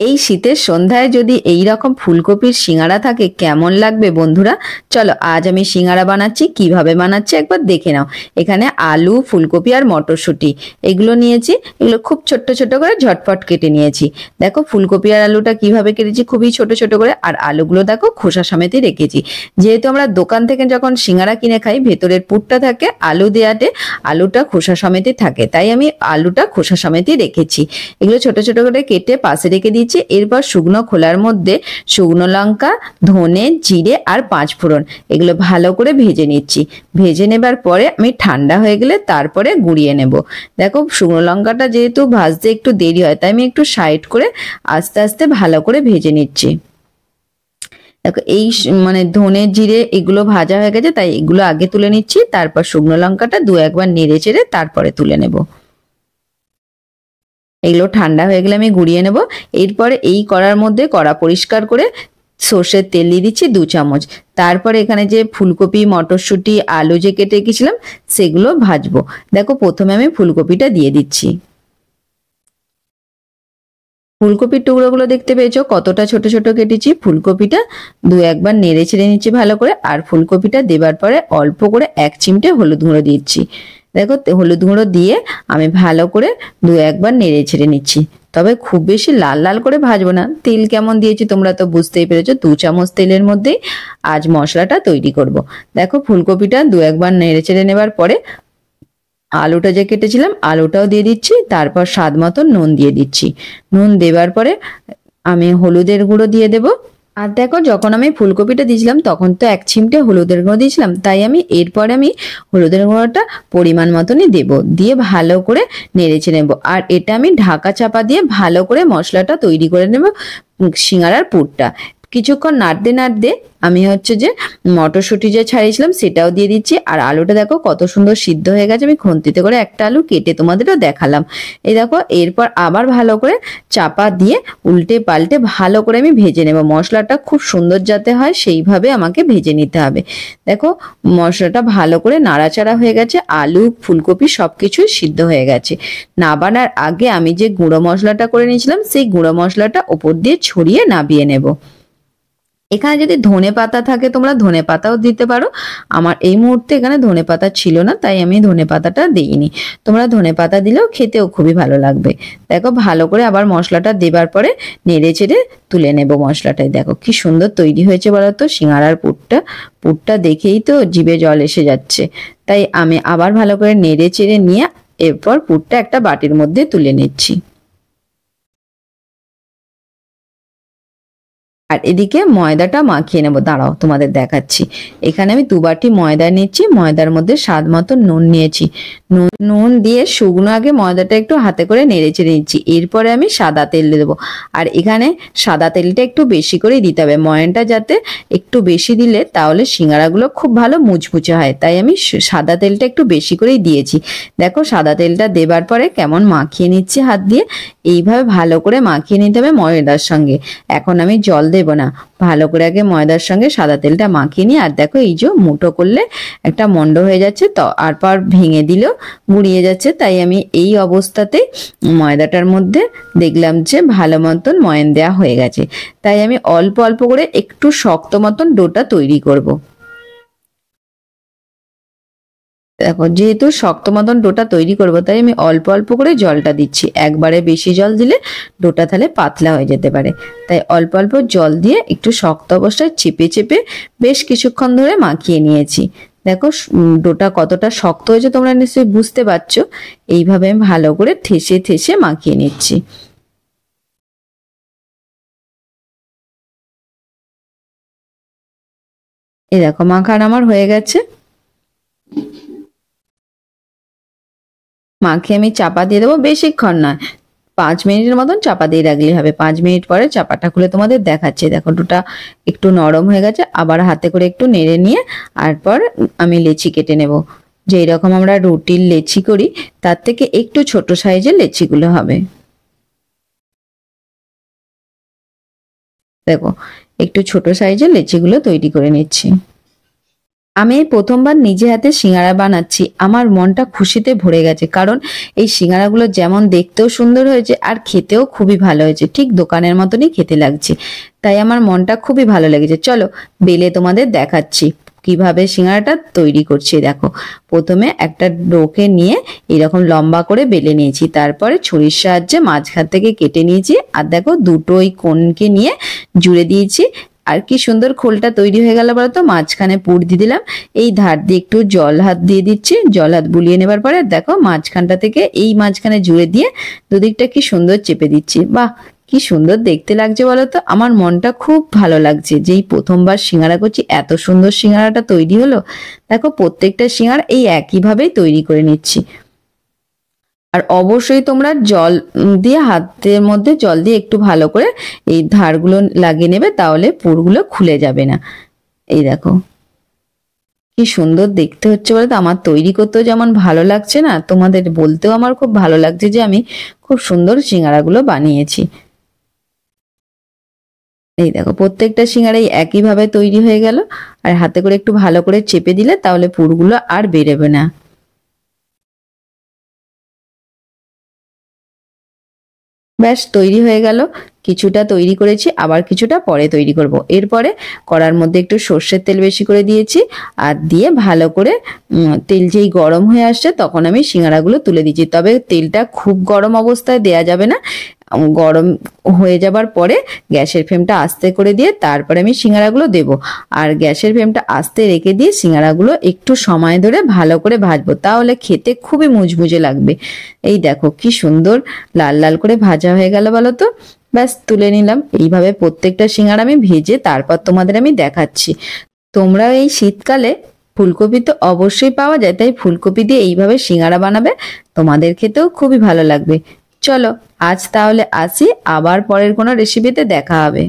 এই শীতের সন্ধ্যায় যদি এই রকম ফুলকপির সিঙ্গারা থাকে কেমন লাগবে বন্ধুরা। চলো আজ আমি সিঙ্গারা বানাচ্ছি, কিভাবে বানাচ্ছি একবার দেখে নাও। এখানে আলু, ফুলকপি আর মটরশুঁটি এগুলো নিয়েছি। এগুলো খুব ছোট্ট ছোট করে ঝটপট কেটে নিয়েছি। দেখো ফুলকপি আর আলুটা কিভাবে কেটেছি, খুবই ছোট ছোট করে। আর আলুগুলো দেখো খোসা সমেতই রেখেছি। যেহেতু আমরা দোকান থেকে যখন সিঙ্গারা কিনে খাই ভেতরের পুরটা থাকে আলু দেয়াতে, আলুটা খোসা সমেতই থাকে, তাই আমি আলুটা খোসা সমেতই রেখেছি। এগুলো ছোট ছোট করে কেটে পাশে রেখে দিয়েছি। এরপর শুকনো খোলার মধ্যে শুকনো লঙ্কা, ধনে, জিরে আর পাঁচফোড়ন এগুলো ভালো করে ভেজে নিচ্ছি। ভেজে নেবার পরে আমি ঠান্ডা হয়ে গেলে তারপরে গুঁড়িয়ে নেব। দেখো শুকনো লঙ্কাটা যেহেতু ভাজতে একটু দেরি হয় তাই আমি একটু সাইড করে আস্তে আস্তে ভালো করে ভেজে নিচ্ছি। দেখো এই ধনে জিরে এগুলো ভাজা হয়ে গেছে, তাই এগুলো আগে তুলে নিচ্ছি। তারপর শুকনো লঙ্কাটা দু একবার নেড়ে চেড়ে তারপরে তুলে নেব। এগুলো ঠান্ডা হয়ে গেলে আমি গুঁড়িয়ে নেব। এরপরে এই কড়ার মধ্যে কড়া পরিষ্কার করে সর্ষের তেল দিয়ে দিচ্ছি 2 চামচ। তারপরে এখানে যে ফুলকপি, মটরশুঁটি, আলু যে কেটে রেখেছিলাম সেগুলো ভাজবো। দেখো প্রথমে আমি ফুলকপিটা দিয়ে দিচ্ছি। ফুলকপির টুকরোগুলো দেখতে পেয়েছো কতটা ছোট ছোট কেটেছি। ফুলকপিটা দু একবার নেড়ে ছেড়ে নিচ্ছি ভালো করে। আর ফুলকপিটা দেবার পরে অল্প করে 1 চিমটে হলুদ গুঁড়ো দিচ্ছি। দেখো হলুদ গুঁড়ো দিয়ে আমি ভালো করে দু একবার নেড়ে ছেড়ে নিচ্ছি। তবে খুব বেশি লাল লাল করে ভাজবো না। তেল কেমন দিয়েছি তোমরা তো বুঝতেই পেরেছো। 2 চামচ তেলের মধ্যেই আজ মশলাটা তৈরি করব। দেখো ফুলকপিটা দু একবার নেড়ে ছেড়ে নেবার পরে আলুটা যে কেটেছিলাম আলুটাও দিয়ে দিচ্ছি। তারপর স্বাদ মতো নুন দিয়ে দিচ্ছি। নুন দেবার পরে আমি হলুদের গুঁড়ো দিয়ে দেব। আর দেখো যখন আমি ফুলকপিটা দিয়েছিলাম তখন তো 1 চিমটে হলুদের গুঁড়ো দিয়েছিলাম, তাই আমি এরপরে আমি হলুদের গুঁড়োটা পরিমাণ মতনই দেব। দিয়ে ভালো করে নেড়েচে নেব। আর এটা আমি ঢাকা চাপা দিয়ে ভালো করে মশলাটা তৈরি করে নেব, সিঙ্গারার পুরটা। কিছুক্ষণ নাড়তে নাড়তে আমি যে মটরশুঁটি যে ছাড়িয়েছিলাম সেটাও দিয়ে দিচ্ছি। আর আলুটা দেখো কত সুন্দর সিদ্ধ হয়ে গেছে। আমি খুন্তিতে করে একটা আলু কেটে তোমাদেরও দেখালাম। এই দেখো এরপর আবার ভালো করে চাপা দিয়ে উল্টে পাল্টে ভালো করে আমি ভেজে নেব। মশলাটা খুব সুন্দর যাতে হয় সেইভাবে আমাকে ভেজে নিতে হবে। দেখো মশলাটা ভালো করে নাড়াচাড়া হয়ে গেছে, আলু, ফুলকপি সবকিছুই সিদ্ধ হয়ে গেছে। নাবানার আগে আমি যে গুঁড়ো মশলাটা করে নিয়েছিলাম সেই গুঁড়ো মশলাটা ওপর দিয়ে ছড়িয়ে নাবিয়ে নেব। এখানে যদি ধনে পাতা থাকে তোমরা ধনে পাতাও দিতে পারো। আমার এই মুহূর্তে এখানে ধনে পাতা ছিল না তাই আমি ধনে পাতাটা দিইনি। তোমরা ধনে পাতা দিলেও খেতেও খুবই ভালো লাগবে। দেখো ভালো করে আবার মশলাটা দেবার পরে নেড়ে চেড়ে তুলে নেব মশলাটাই। দেখো কি সুন্দর তৈরি হয়েছে বলতো সিঙ্গারার পুরটা। পুরটা দেখেই তো জিভে জল এসে যাচ্ছে। তাই আমি আবার ভালো করে নেড়ে চেড়ে নিয়ে এরপর পুরটা একটা বাটির মধ্যে তুলে নিচ্ছি। আর এদিকে ময়দাটা মাখিয়ে নেবো। দাঁড়াও তোমাদের দেখাচ্ছি। এখানে আমি 2 বাটি ময়দা নিচ্ছি। ময়দার মধ্যে স্বাদ মতো নুন নিয়েছি। নুন দিয়ে শুকনো আগে ময়দাটা একটু হাতে করে নেড়ে চেড়ে নিচ্ছি। এরপরে আমি সাদা তেল দেবো। আর এখানে সাদা তেলটা একটু বেশি করেই দিতে হবে। ময়ানটা যাতে একটু বেশি দিলে তাহলে সিঙ্গারাগুলো খুব ভালো মুচমুচে হয়, তাই আমি সাদা তেলটা একটু বেশি করেই দিয়েছি। দেখো সাদা তেলটা দেবার পরে কেমন মাখিয়ে নিচ্ছি হাত দিয়ে। এইভাবে ভালো করে মাখিয়ে নিতে হবে ময়দার সঙ্গে। এখন আমি জল দেব না, ভালো করে আগে ময়দার সঙ্গে সাদা তেলটা মাখিয়ে নিই। আর দেখো এই যে মুঠো করলে একটা মন্ড হয়ে যাচ্ছে, তো আর পর ভেঙে দিলেও গুঁড়িয়ে যাচ্ছে। তাই আমি এই অবস্থাতে ময়দাটার মধ্যে দেখলাম যে ভালো মতন ময়ান দেওয়া হয়ে গেছে। তাই আমি অল্প অল্প করে একটু শক্ত মতন ডোটা তৈরি করব। দেখো যেহেতু শক্ত মতন ডোটা তৈরি করবো তাই আমি অল্প অল্প করে জলটা দিচ্ছি। একবারে বেশি জল দিলে ডোটা তাহলে পাতলা হয়ে যেতে পারে। তাই অল্প অল্প জল দিয়ে একটু শক্ত অবস্থায় চেপে চেপে বেশ কিছুক্ষণ ধরে মাখিয়ে নিয়েছি। দেখো ডোটা কতটা শক্ত হয়েছে তোমরা নিশ্চয়ই বুঝতে পারছো। এইভাবে আমি ভালো করে ঠেসে ঠেসে মাখিয়ে নিচ্ছি। এই দেখো মাখানো আমার হয়ে গেছে। মাখিয়ে আমি চাপা দিয়ে দেবো, বেশিক্ষণ নয়, 5 মিনিটের মতন চাপা দিয়ে রাখলেই হবে। 5 মিনিট পরে চাপাটা খুলে তোমাদের দেখাচ্ছি। দেখো ডোটা একটু নরম হয়ে গেছে। আবার হাতে করে একটু নেড়ে নিয়ে তারপর আমি লেচি কেটে নেব। যেই রকম আমরা রুটির লেচি করি তার থেকে একটু ছোট সাইজের লেচিগুলো হবে। দেখো একটু ছোট সাইজের লেচিগুলো তৈরি করে নিচ্ছি। আমি এই প্রথমবার নিজে হাতে সিঙ্গারা বানাচ্ছি, আমার মনটা খুশিতে ভরে গেছে, কারণ এই সিঙ্গারাগুলো যেমন দেখতেও সুন্দর হয়েছে আর খেতেও খুবই ভালো হয়েছে, ঠিক দোকানের মতনই খেতে লাগছে। তাই আমার মনটা খুবই ভালো লেগেছে। চলো বেলে তোমাদের দেখাচ্ছি কিভাবে সিঙ্গারাটা তৈরি করছি। দেখো, প্রথমে একটা ডোকে নিয়ে এরকম লম্বা করে বেলে নিয়েছি, তারপরে ছুরির সাহায্যে মাঝখান থেকে কেটে নিয়েছি, আর দেখো দুটো ওই কোণকে নিয়ে জুড়ে দিয়েছি। আর কি সুন্দর খোলটা তৈরি হয়ে গেল বলতো। মাঝখানে পুর দিয়ে দিলাম, এই ধার দিয়ে একটু জল হাত দিয়ে দিচ্ছি, জল হাত বুলিয়ে নেবার পরে দেখো মাঝখানটা থেকে এই মাঝখানে জুড়ে দিয়ে দুদিকটা কি সুন্দর চেপে দিচ্ছি। বাহ, কি সুন্দর দেখতে লাগছে বলতো। আমার মনটা খুব ভালো লাগছে যে এই প্রথমবার সিঙ্গারা করছি, এত সুন্দর সিঙ্গারাটা তৈরি হলো। দেখো প্রত্যেকটা সিঙ্গারা এই একইভাবেই তৈরি করে নিচ্ছি। আর অবশ্যই তোমরা জল দিয়ে, হাতের মধ্যে জল দিয়ে একটু ভালো করে এই ধারগুলো লাগিয়ে নেবে, তাহলে পুরগুলো খুলে যাবে না। এই দেখো কি সুন্দর দেখতে হচ্ছে বলতো। আমার তৈরি করতেও যেমন ভালো লাগছে না, তোমাদের বলতেও আমার খুব ভালো লাগছে যে আমি খুব সুন্দর সিঙ্গারাগুলো বানিয়েছি। এই দেখো প্রত্যেকটা সিঙ্গারাই একইভাবে তৈরি হয়ে গেল। আর হাতে করে একটু ভালো করে চেপে দিলে তাহলে পুরগুলো আর বেরোবে না। ব্যাস তৈরি হয়ে গেল। কিছুটা তৈরি করেছি, আবার কিছুটা পরে তৈরি করব। এরপরে কড়ার মধ্যে একটু সর্ষের তেল বেশি করে দিয়েছি, আর দিয়ে ভালো করে তেল যেই গরম হয়ে আসছে তখন আমি সিঙ্গারাগুলো তুলে দিচ্ছি। তবে তেলটা খুব গরম অবস্থায় দেয়া যাবে না, গরম হয়ে যাবার পরে গ্যাসের ফ্লেমটা আস্তে করে দিয়ে তারপরে আমি সিঙ্গারাগুলো দেব। আর গ্যাসের ফ্লেমটা আস্তে রেখে দিয়ে সিঙ্গারাগুলো একটু সময় ধরে ভালো করে ভাজবো, তাহলে খেতে খুবই মুচমুচে লাগবে। এই দেখো কি সুন্দর লাল লাল করে ভাজা হয়ে গেল বলো তো। ব্যাস তুলে নিলাম। এইভাবে প্রত্যেকটা সিঙ্গারা আমি ভেজে তারপর তোমাদের আমি দেখাচ্ছি। তোমরা এই শীতকালে ফুলকপি তো অবশ্যই পাওয়া যায়, তাই ফুলকপি দিয়ে এইভাবে সিঙ্গারা বানাবে, তোমাদের খেতেও খুবই ভালো লাগবে। চলো আজ তাহলে আসি, আবার পরের কোনো রেসিপিতে দেখা হবে।